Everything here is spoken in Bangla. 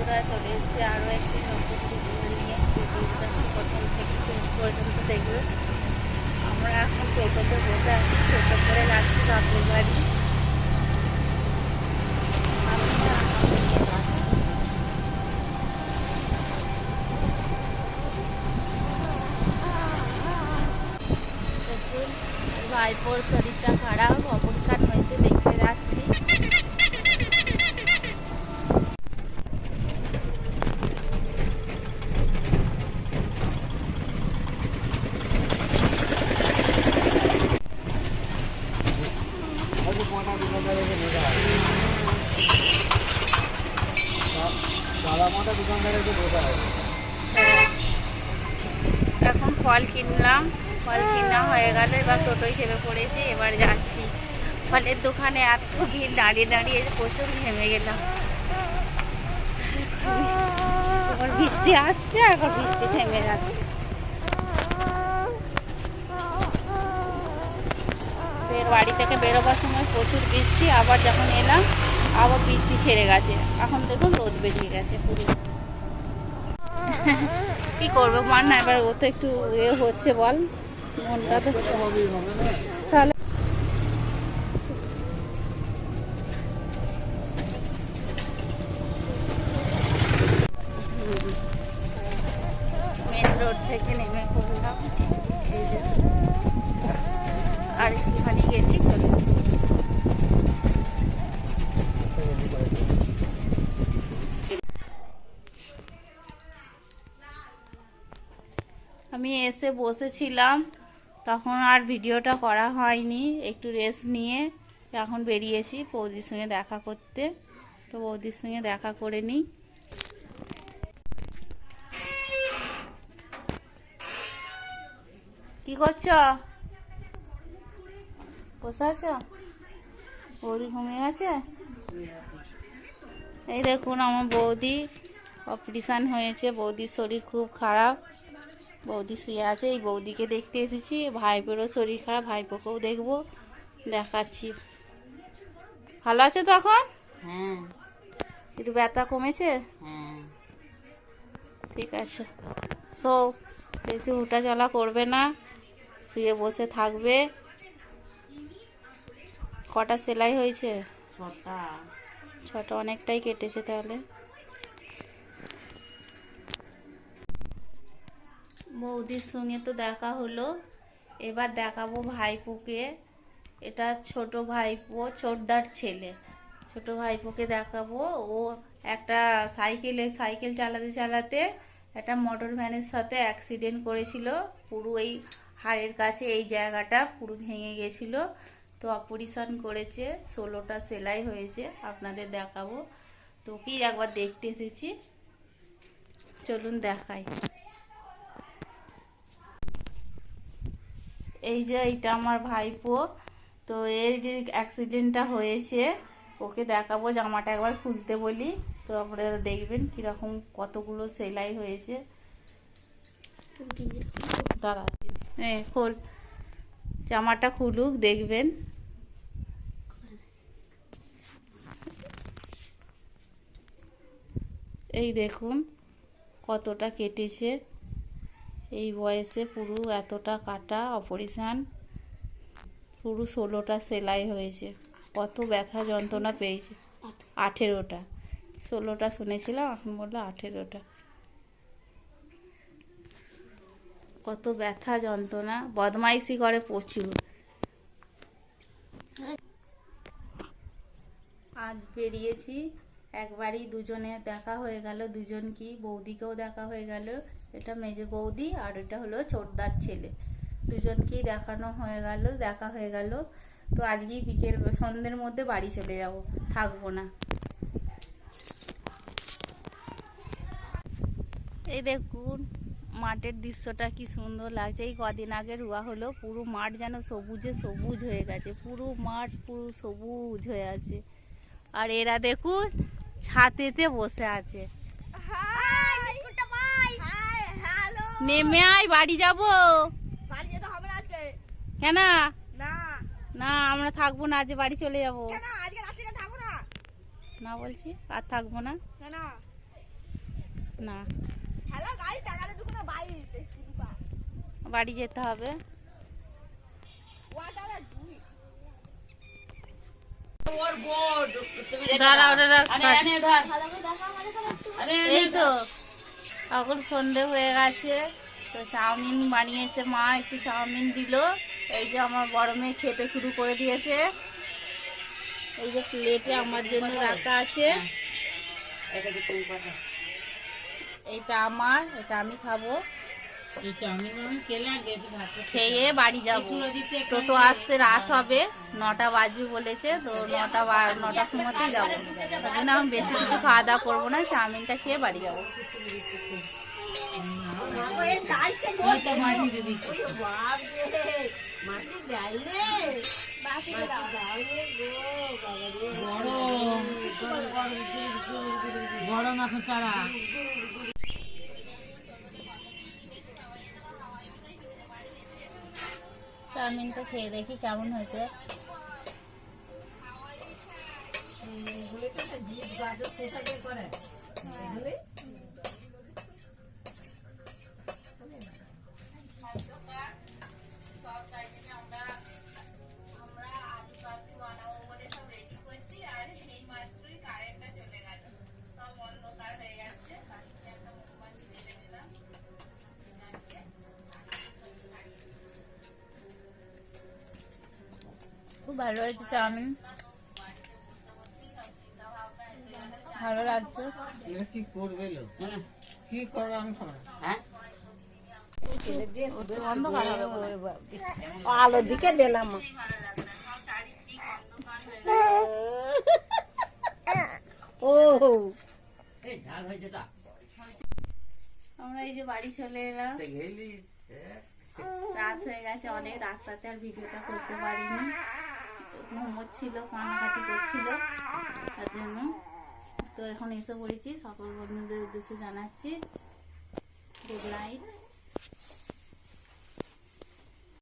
বন্ধুরা, চলে এসেছি আরও একটি নতুন ভিডিও নিয়ে। ভিডিওটা প্রথম থেকে শেষ পর্যন্ত দেখবে। আমরা এখন টোটোতে বসে আছি, টোটো করে যাচ্ছি বাপের বাড়ি। ভাইপোর শরীরটা খারাপ, অপারেশন হয়েছে, দেখতে যাচ্ছি। এখন ফল কিনলাম, ফল কিনা হয়ে গেল, এবার টোটোয় চেপে পড়েছি, এবার যাচ্ছি। ফলের দোকানে এত ভিড়, দাঁড়িয়ে দাঁড়িয়ে প্রচুর ঘেমে গেলাম। এবার বৃষ্টি আসছে, এখন বৃষ্টি থেমে যাচ্ছে। বাড়ি থেকে বেরোবার সময় প্রচুর বৃষ্টি, আবার যখন এলাম আবার বৃষ্টি ছেড়ে গেছে। এখন দেখুন রোদ বেরিয়ে গেছে পুরো। কি করবো, মান না, এবার ও তো একটু হচ্ছে, বল মনটা তো। তাহলে মেন রোড থেকে নেমে পড়লাম, আর একটুখানি গেলেই চলে। আমি এসে বসেছিলাম, তখন আর ভিডিওটা করা হয়নি, একটু রেস্ট নিয়ে এখন বেরিয়েছি বৌদির সঙ্গে দেখা করতে। তো বৌদির সঙ্গে দেখা করে নিই। কি করছো? বসে আছো? বৌদি ঘুমিয়ে গেছে? এই দেখুন আমার বৌদি, অপারেশন হয়েছে, বৌদির শরীর খুব খারাপ, বৌদি শুয়ে আছে। এই বৌদিকে দেখতে এসেছি, ভাইপোরও শরীর খারাপ, ভাইপোকেও দেখবো, দেখাচ্ছি। ভালো আছে তো এখন? হ্যাঁ। একটু ব্যথা কমেছে? হ্যাঁ। ঠিক আছে, সো বেশি উঠা চলা করবে না, শুয়ে বসে থাকবে। কটা সেলাই হয়েছে? 6টা। 6টা, অনেকটাই কেটেছে তাহলে। বৌদির সঙ্গে তো দেখা হলো, এবার দেখাবো ভাইপোকে। এটা ছোট ভাইপো, ছোটদার ছেলে। ছোট ভাইপোকে দেখাবো। ও একটা সাইকেল চালাতে চালাতে একটা মোটর ভ্যানের সাথে অ্যাক্সিডেন্ট করেছিল। পুরো এই হাড়ের কাছে এই জায়গাটা পুরো ভেঙে গেছিল। তো অপারেশন করেছে, 16টা সেলাই হয়েছে, আপনাদের দেখাবো। তো কি একবার দেখতে এসেছি, চলুন দেখাই। এই যে এইটা আমার ভাইপো, তো এর যে অ্যাক্সিডেন্টটা হয়েছে, ওকে দেখাবো। জামাটা একবার খুলতে বলি, তো আপনারা দেখবেন কিরকম কতগুলো সেলাই হয়েছে। দাঁড়া, খোল, জামাটা খুলুক, দেখবেন। এই দেখুন কতটা কেটেছে, এই বয়সে পুরো এতটা কাটা, অপারেশন, পুরো 16টা সেলাই হয়েছে। কত ব্যথা যন্ত্রণা পেয়েছে। 18টা, 16টা শুনেছিলাম, এখন বললো 18টা। কত ব্যথা যন্ত্রণা, বদমাইশি করে প্রচুর। আজ বেরিয়েছি, একবারই দুজনে দেখা হয়ে গেল, দুজন কি, বৌদিকেও দেখা হয়ে গেল। এটা মেজো বৌদি আর এটা হলো ছোটদার ছেলে, দুজনকেই দেখানো হয়ে গেল, দেখা হয়ে গেল। তো আজকেই বিকেল সন্ধ্যের মধ্যে বাড়ি চলে যাব, থাকবো না। এই দেখুন মাঠের দৃশ্যটা কি সুন্দর লাগছে। এই কদিন আগে রুয়া হলো, পুরো মাঠ যেন সবুজে সবুজ হয়ে গেছে, পুরো মাঠ পুরো সবুজ হয়ে আছে। আর এরা দেখুন ছাতেতে বসে আছে। নেমে আয়, বাড়ি যাব। কেন না, আমরা থাকবো না, আজ বাড়ি চলে যাবো। না বলছি, আর থাকবো না। না, বাড়ি যেতে হবে। এই তো এখন সন্ধে হয়ে গেছে, তো চাউমিন বানিয়েছে মা, একটু চাউমিন দিল। এই যে আমার বড় মেয়ে খেতে শুরু করে দিয়েছে। এই যে প্লেটে আমার জন্য রাখা আছে, এইটা আমার, এটা আমি খাবো। খেয়ে বাড়ি যাবো। টোটো আসতে রাত হবে, 9টা বাজবে বলেছে, তো 9টার সময়তেই যাবো। তার জন্য আমি বেশি কিছু খাওয়া দাওয়া করবো না, চাউমিনটা খেয়ে বাড়ি যাবো। বড় মাছ চারা চাউমিনটা খেয়ে দেখি কেমন হয়েছে। খুব ভালো হয়েছে চাউমিন, ভালো লাগছে। কি করবে কি করবে আমি খাবো হ্যাঁ অন্ধকার হবে আলোর দিকে দিলাম। ও আমরা এই যে বাড়ি চলে এলাম, রাত হয়ে গেছে অনেক, রাস্তাতে আর ভিডিওটা করতে পারিনি, ঘুমোচ্ছিল, কান্নাকাটি করছিল, তার জন্য। তো এখন এসে পড়েছি, সকল বন্ধুদের উদ্দেশ্যে জানাচ্ছি গুড নাইট।